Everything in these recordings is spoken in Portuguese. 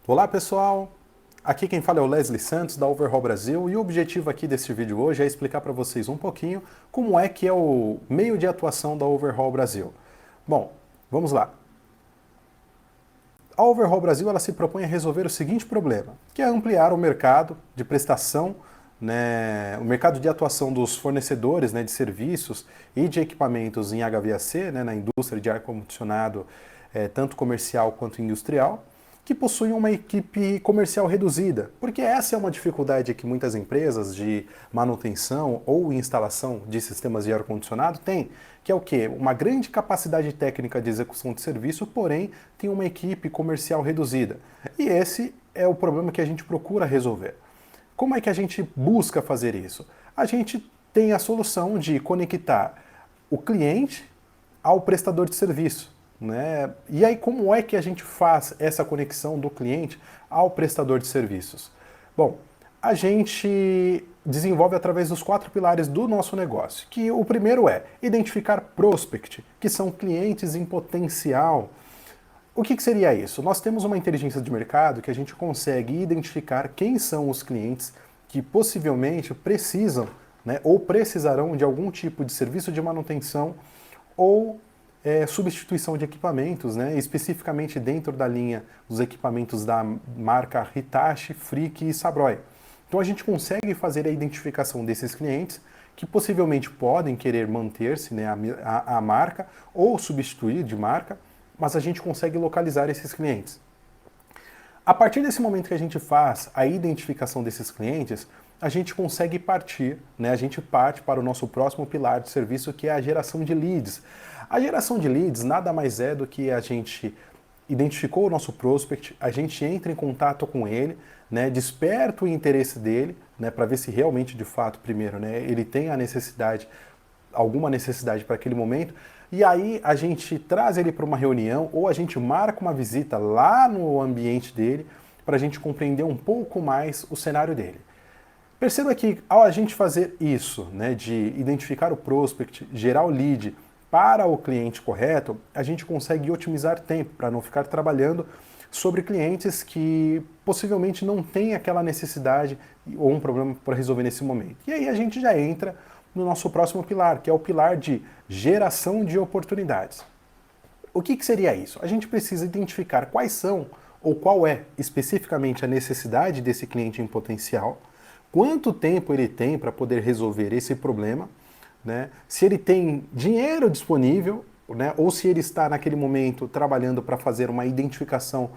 Olá pessoal, aqui quem fala é o Leslie Santos da Overhaul Brasil e o objetivo aqui desse vídeo hoje é explicar para vocês um pouquinho como é que é o meio de atuação da Overhaul Brasil. Bom, vamos lá. A Overhaul Brasil ela se propõe a resolver o seguinte problema, que é ampliar o mercado de prestação, o mercado de atuação dos fornecedores de serviços e de equipamentos em HVAC, na indústria de ar-condicionado, tanto comercial quanto industrial, que possuem uma equipe comercial reduzida, porque essa é uma dificuldade que muitas empresas de manutenção ou instalação de sistemas de ar-condicionado têm, que é o quê? Uma grande capacidade técnica de execução de serviço, porém tem uma equipe comercial reduzida. E esse é o problema que a gente procura resolver. Como é que a gente busca fazer isso? A gente tem a solução de conectar o cliente ao prestador de serviço. E aí, como é que a gente faz essa conexão do cliente ao prestador de serviços? Bom, a gente desenvolve através dos 4 pilares do nosso negócio, que o primeiro é identificar prospect, que são clientes em potencial. O que seria isso? Nós temos uma inteligência de mercado que a gente consegue identificar quem são os clientes que possivelmente precisam, ou precisarão de algum tipo de serviço de manutenção ou substituição de equipamentos, especificamente dentro da linha dos equipamentos da marca Hitachi, Frick e Sabroy. Então a gente consegue fazer a identificação desses clientes que possivelmente podem querer manter-se a marca ou substituir de marca, mas a gente consegue localizar esses clientes. A partir desse momento que a gente faz a identificação desses clientes, a gente consegue partir, a gente parte para o nosso próximo pilar de serviço, que é a geração de leads. A geração de leads nada mais é do que a gente identificou o nosso prospect, a gente entra em contato com ele, desperta o interesse dele, para ver se realmente, de fato, primeiro, ele tem a necessidade, alguma necessidade para aquele momento, e aí a gente traz ele para uma reunião ou a gente marca uma visita lá no ambiente dele para a gente compreender um pouco mais o cenário dele. Perceba que ao a gente fazer isso, de identificar o prospect, gerar o lead para o cliente correto, a gente consegue otimizar tempo para não ficar trabalhando sobre clientes que possivelmente não têm aquela necessidade ou um problema para resolver nesse momento. E aí a gente já entra no nosso próximo pilar, que é o pilar de geração de oportunidades. O que seria isso? A gente precisa identificar quais são ou qual é especificamente a necessidade desse cliente em potencial, quanto tempo ele tem para poder resolver esse problema, se ele tem dinheiro disponível, ou se ele está naquele momento trabalhando para fazer uma identificação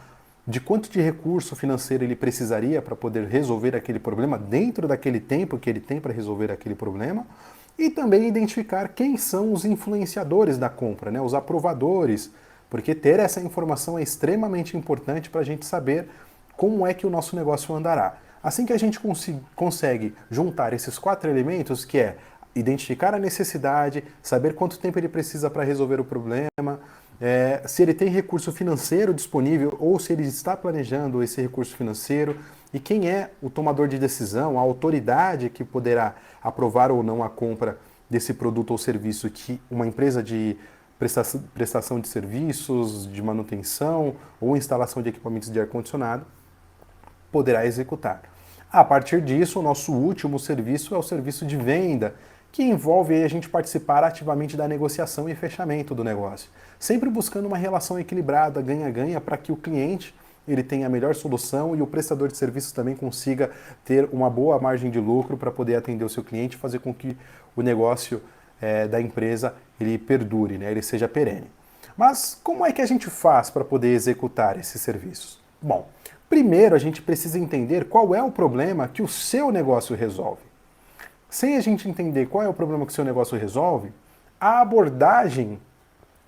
de quanto de recurso financeiro ele precisaria para poder resolver aquele problema dentro daquele tempo que ele tem para resolver aquele problema, e também identificar quem são os influenciadores da compra, os aprovadores, porque ter essa informação é extremamente importante para a gente saber como é que o nosso negócio andará. Assim que a gente consegue juntar esses 4 elementos, que é identificar a necessidade, saber quanto tempo ele precisa para resolver o problema, se ele tem recurso financeiro disponível ou se ele está planejando esse recurso financeiro, e quem é o tomador de decisão, a autoridade que poderá aprovar ou não a compra desse produto ou serviço que uma empresa de prestação de serviços, de manutenção ou instalação de equipamentos de ar-condicionado poderá executar. A partir disso, o nosso último serviço é o serviço de venda, que envolve a gente participar ativamente da negociação e fechamento do negócio, sempre buscando uma relação equilibrada, ganha-ganha, para que o cliente ele tenha a melhor solução e o prestador de serviços também consiga ter uma boa margem de lucro para poder atender o seu cliente e fazer com que o negócio da empresa ele perdure, ele seja perene. Mas como é que a gente faz para poder executar esses serviços? Bom, primeiro a gente precisa entender qual é o problema que o seu negócio resolve. Sem a gente entender qual é o problema que o seu negócio resolve, a abordagem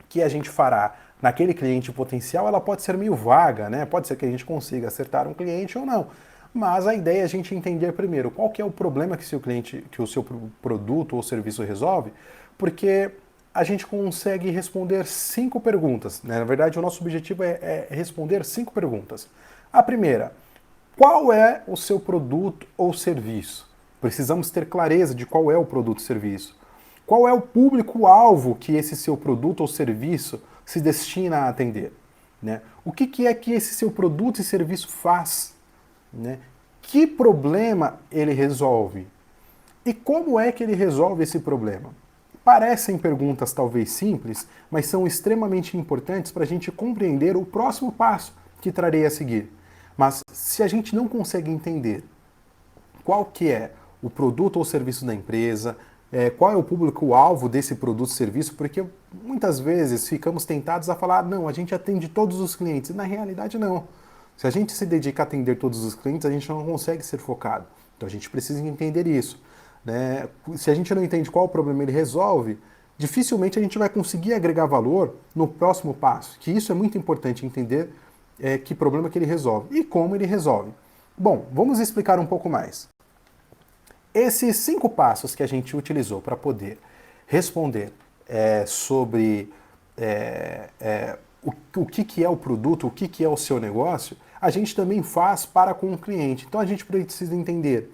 que a gente fará naquele cliente potencial, ela pode ser meio vaga, Pode ser que a gente consiga acertar um cliente ou não. Mas a ideia é a gente entender primeiro qual que é o problema que o seu produto ou serviço resolve, porque a gente consegue responder 5 perguntas. Na verdade, o nosso objetivo é responder 5 perguntas. A primeira, qual é o seu produto ou serviço? Precisamos ter clareza de qual é o produto ou serviço. Qual é o público-alvo que esse seu produto ou serviço se destina a atender? né? O que é que esse seu produto e serviço faz, né? Que problema ele resolve? E como é que ele resolve esse problema? Parecem perguntas talvez simples, mas são extremamente importantes para a gente compreender o próximo passo que trarei a seguir. Mas se a gente não consegue entender qual que é o produto ou serviço da empresa, qual é o público-alvo desse produto ou serviço, porque muitas vezes ficamos tentados a falar, não, a gente atende todos os clientes, e na realidade não. Se a gente se dedica a atender todos os clientes, a gente não consegue ser focado. Então a gente precisa entender isso, né? Se a gente não entende qual o problema ele resolve, dificilmente a gente vai conseguir agregar valor no próximo passo, que isso é muito importante entender que problema que ele resolve e como ele resolve. Bom, vamos explicar um pouco mais. Esses 5 passos que a gente utilizou para poder responder sobre o que é o produto, o que é o seu negócio, a gente também faz para com o cliente. Então a gente precisa entender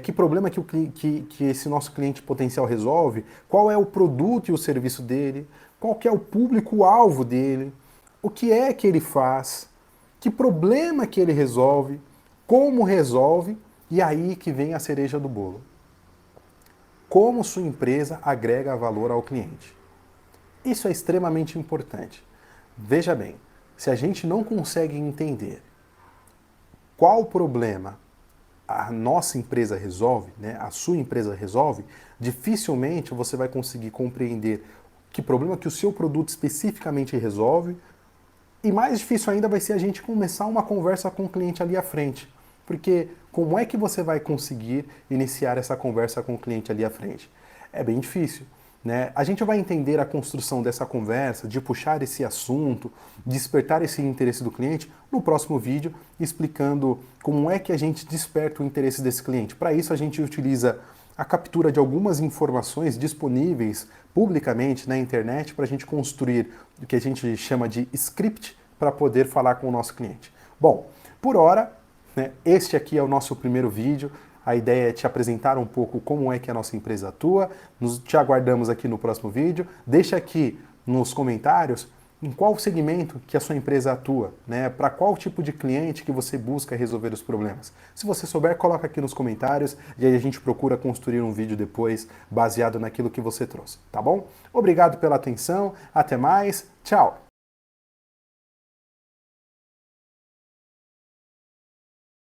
que problema que esse nosso cliente potencial resolve, qual é o produto e o serviço dele, qual que é o público-alvo dele, o que é que ele faz, que problema que ele resolve, como resolve, e aí que vem a cereja do bolo. Como sua empresa agrega valor ao cliente. Isso é extremamente importante. Veja bem, se a gente não consegue entender qual problema a nossa empresa resolve, né, a sua empresa resolve, dificilmente você vai conseguir compreender que problema que o seu produto especificamente resolve, e mais difícil ainda vai ser a gente começar uma conversa com o cliente ali à frente. Porque como é que você vai conseguir iniciar essa conversa com o cliente ali à frente? É bem difícil, né? A gente vai entender a construção dessa conversa, de puxar esse assunto, despertar esse interesse do cliente no próximo vídeo, explicando como é que a gente desperta o interesse desse cliente. Para isso a gente utiliza a captura de algumas informações disponíveis publicamente na internet para a gente construir o que a gente chama de script para poder falar com o nosso cliente. Bom, por hora, né, este aqui é o nosso primeiro vídeo. A ideia é te apresentar um pouco como é que a nossa empresa atua. Te aguardamos aqui no próximo vídeo. Deixa aqui nos comentários em qual segmento que a sua empresa atua, né? Para qual tipo de cliente que você busca resolver os problemas. Se você souber, coloca aqui nos comentários e aí a gente procura construir um vídeo depois baseado naquilo que você trouxe, tá bom? Obrigado pela atenção, até mais, tchau!